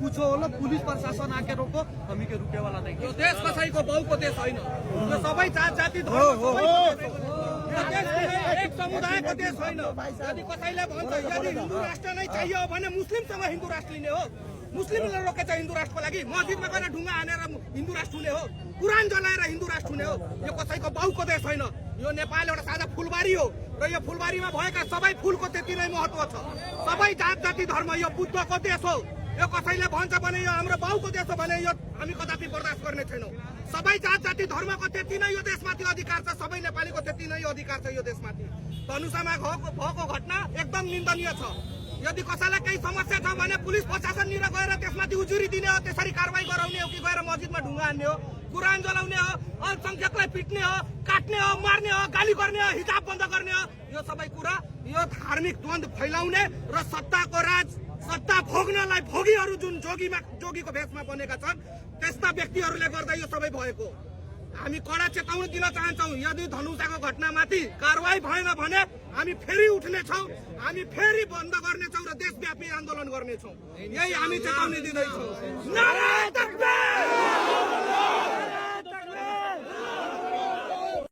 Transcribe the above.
पूछो होला पुलिस प्रशासन आके रोको हामी के रुके वाला नहीं। यो देश कसैको बाउको देश होइन, यो सबै जात जाति एक समुदायको देश होइन। यदि कसैले भन्छ यदि हिन्दू राष्ट्र नै चाहियो भने मुस्लिमसँग हिन्दू राष्ट्र लिने हो, मुस्लिमले रोकेछ हिन्दू राष्ट्रको लागि, मस्जिदमा गएर ढुङ्गा हानेर हिन्दू राष्ट्र हुने हो, कुरान जलाएर हिन्दू राष्ट्र हुने हो। यो कसैको बाउको देश होइन, यो नेपाल एउटा साझा फुलबारी हो र यो फुलबारीमा भएका सबै फुलको त्यति नै महत्व छ। सबै जात जाति धर्म यो बुद्धको देश हो। यो कसैले भन्छ भने यो हाम्रो बाउको देश हो भने यो हामी कदापि बर्दाश्त गर्ने छैनौँ। सबै जात जाति धर्मको त्यति नै यो देशमाथि अधिकार छ, सबै नेपालीको त्यति नै अधिकार छ यो देशमाथि। धनुषामा भएको घटना एकदम निन्दनीय छ। यदि कसैलाई केही समस्या छ भने पुलिस प्रशासननिर गएर त्यसमाथि उजुरी दिने हो, त्यसरी कारवाही गराउने हो कि गएर मस्जिदमा ढुङ्गा हान्ने हो, कुरान जलाउने हो, अल्पसंख्यकलाई पिट्ने हो, काट्ने हो, मार्ने हो, गाली गर्ने हो, हिजाब बन्द गर्ने हो। यो सबै कुरा यो धार्मिक द्वन्द्व फैलाउने र सत्ताको राज, सत्ता भोग्नलाई भोगीहरू जुन जोगीको भेषमा बनेका छन् त्यस्ता व्यक्तिहरूले गर्दा यो सबै भएको। हामी कडा चेतावनी दिन चाहन्छौँ। यदि धनुषाको घटनामाथि कारवाही भएन भने हामी फेरि उठ्नेछौँ, हामी फेरि बन्द गर्नेछौँ र देशव्यापी आन्दोलन गर्नेछौँ। यही हामी चेतावनी दिँदैछौँ।